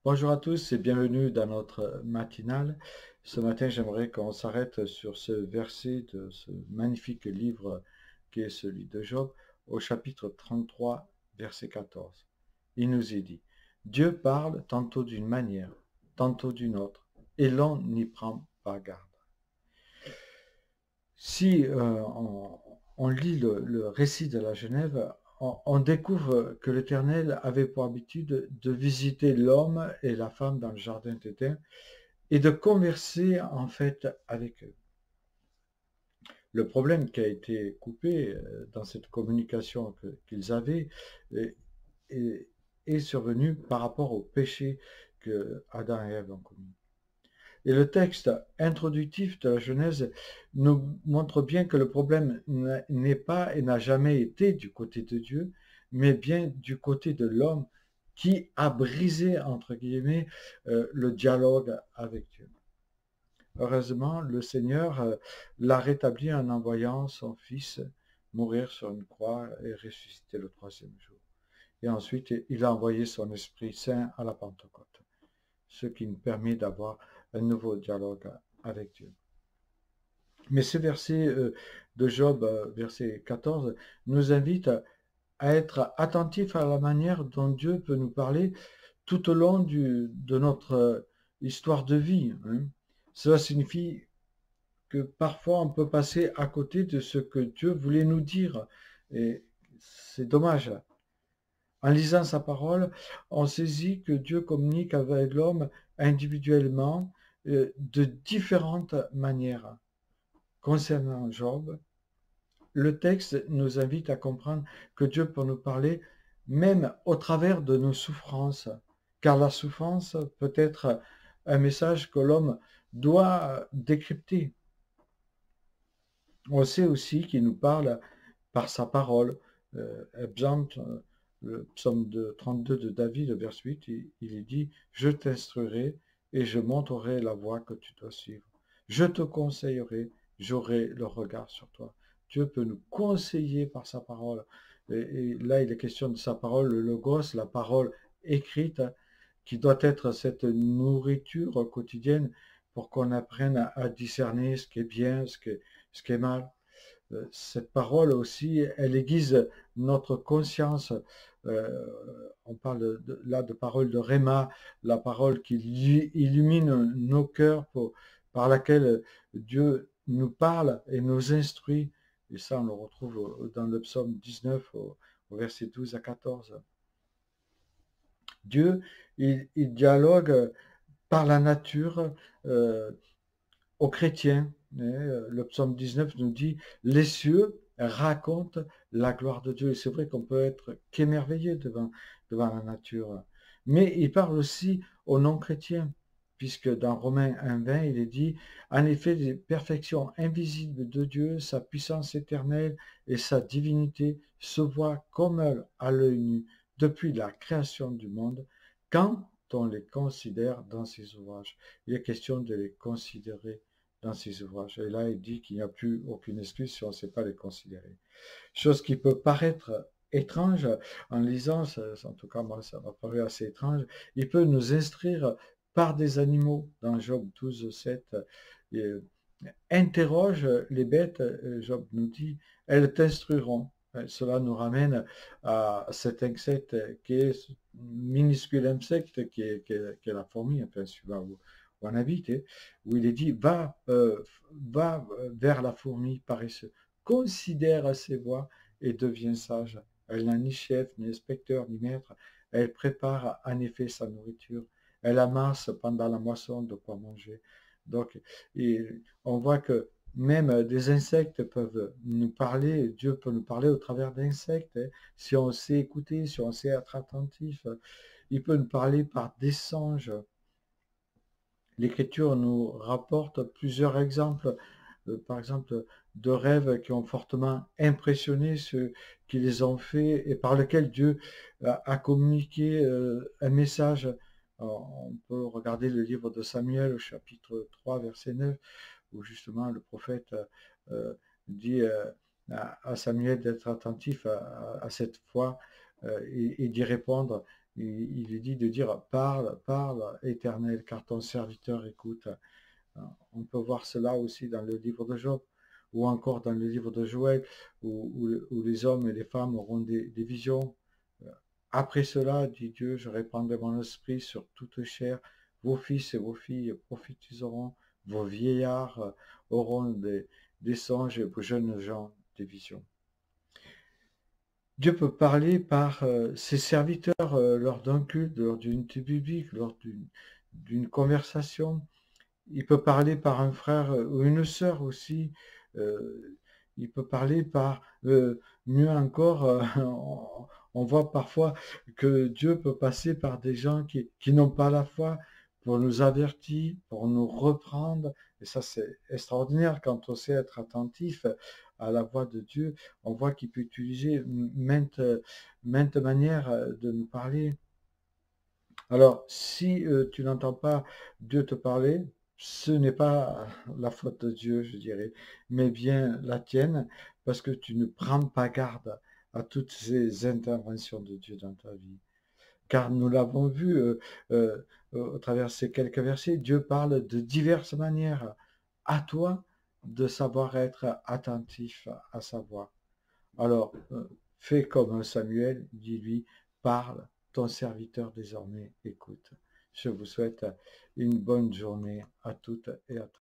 Bonjour à tous et bienvenue dans notre matinale. Ce matin, j'aimerais qu'on s'arrête sur ce verset de ce magnifique livre qui est celui de Job, au chapitre 33, verset 14. Il nous est dit, Dieu parle tantôt d'une manière, tantôt d'une autre, et l'on n'y prend pas garde. Si on lit le récit de la Genève, on découvre que l'Éternel avait pour habitude de visiter l'homme et la femme dans le jardin d'Éden et de converser en fait avec eux. Le problème qui a été coupé dans cette communication qu'ils avaient est, est, est survenu par rapport au péché que Adam et Ève ont commis. Et le texte introductif de la Genèse nous montre bien que le problème n'est pas et n'a jamais été du côté de Dieu, mais bien du côté de l'homme qui a brisé, entre guillemets, le dialogue avec Dieu. Heureusement, le Seigneur l'a rétabli en envoyant son Fils mourir sur une croix et ressusciter le troisième jour. Et ensuite, il a envoyé son Esprit Saint à la Pentecôte, ce qui nous permet d'avoir un nouveau dialogue avec Dieu. Mais ce verset de Job, verset 14, nous invite à être attentifs à la manière dont Dieu peut nous parler tout au long de notre histoire de vie. Cela signifie que parfois on peut passer à côté de ce que Dieu voulait nous dire. Et c'est dommage. En lisant sa parole, on saisit que Dieu communique avec l'homme individuellement de différentes manières. Concernant Job, le texte nous invite à comprendre que Dieu peut nous parler même au travers de nos souffrances, car la souffrance peut être un message que l'homme doit décrypter. On sait aussi qu'il nous parle par sa parole. Exemple, le psaume 32 de David, le verset 8, il est dit « Je t'instruirai et je montrerai la voie que tu dois suivre. Je te conseillerai, j'aurai le regard sur toi. » Dieu peut nous conseiller par sa parole. Et là, il est question de sa parole, le logos, la parole écrite, qui doit être cette nourriture quotidienne pour qu'on apprenne à discerner ce qui est bien, ce qui est mal. Cette parole aussi, elle aiguise notre conscience. On parle là de parole de Réma, la parole qui illumine nos cœurs, par laquelle Dieu nous parle et nous instruit. Et ça, on le retrouve dans le psaume 19, au verset 12 à 14. Dieu, il dialogue par la nature aux chrétiens. Le psaume 19 nous dit « Les cieux racontent la gloire de Dieu ». Et c'est vrai qu'on peut être qu'émerveillé devant la nature. Mais il parle aussi aux non-chrétiens, puisque dans Romains 1,20, il est dit « En effet, les perfections invisibles de Dieu, sa puissance éternelle et sa divinité se voient comme à l'œil nu depuis la création du monde, quand on les considère dans ses ouvrages. » Il est question de les considérer dans ses ouvrages. Et là, il dit qu'il n'y a plus aucune excuse si on ne sait pas les considérer. Chose qui peut paraître étrange en lisant, en tout cas moi ça m'a paru assez étrange, il peut nous instruire par des animaux dans Job 12, 7. Interroge les bêtes, Job nous dit, elles t'instruiront. Cela nous ramène à cet insecte qui est minuscule insecte qui est la fourmi, enfin suivant où on habite, où il est dit va vers la fourmi paresseux, considère ses voies et deviens sage. Elle n'a ni chef, ni inspecteur, ni maître. Elle prépare en effet sa nourriture. Elle amasse pendant la moisson de quoi manger. Donc, on voit que même des insectes peuvent nous parler, Dieu peut nous parler au travers d'insectes, si on sait écouter, si on sait être attentif. Il peut nous parler par des songes. L'Écriture nous rapporte plusieurs exemples, par exemple, de rêves qui ont fortement impressionné ceux qui les ont faits et par lesquels Dieu a communiqué un message. Alors, on peut regarder le livre de Samuel au chapitre 3, verset 9, où justement le prophète dit à Samuel d'être attentif à cette foi et d'y répondre. il lui dit de dire parle, parle, Éternel, car ton serviteur écoute. On peut voir cela aussi dans le livre de Job, ou encore dans le livre de Joël, où les hommes et les femmes auront des visions. Après cela, dit Dieu, je répandrai mon esprit sur toute chair. Vos fils et vos filles prophétiseront, vos vieillards auront des songes et vos jeunes gens des visions. Dieu peut parler par ses serviteurs lors d'un culte, lors d'une étude biblique, lors d'une conversation. Il peut parler par un frère ou une sœur aussi. Il peut parler par, mieux encore, on voit parfois que Dieu peut passer par des gens qui n'ont pas la foi pour nous avertir, pour nous reprendre. Et ça, c'est extraordinaire quand on sait être attentif à la voix de Dieu. On voit qu'il peut utiliser maintes manières de nous parler. Alors, si tu n'entends pas Dieu te parler, ce n'est pas la faute de Dieu, je dirais, mais bien la tienne, parce que tu ne prends pas garde à toutes ces interventions de Dieu dans ta vie. Car nous l'avons vu au travers de ces quelques versets, Dieu parle de diverses manières. À toi de savoir être attentif à sa voix. Alors, fais comme Samuel, dis-lui, parle, ton serviteur désormais écoute. Je vous souhaite une bonne journée à toutes et à tous.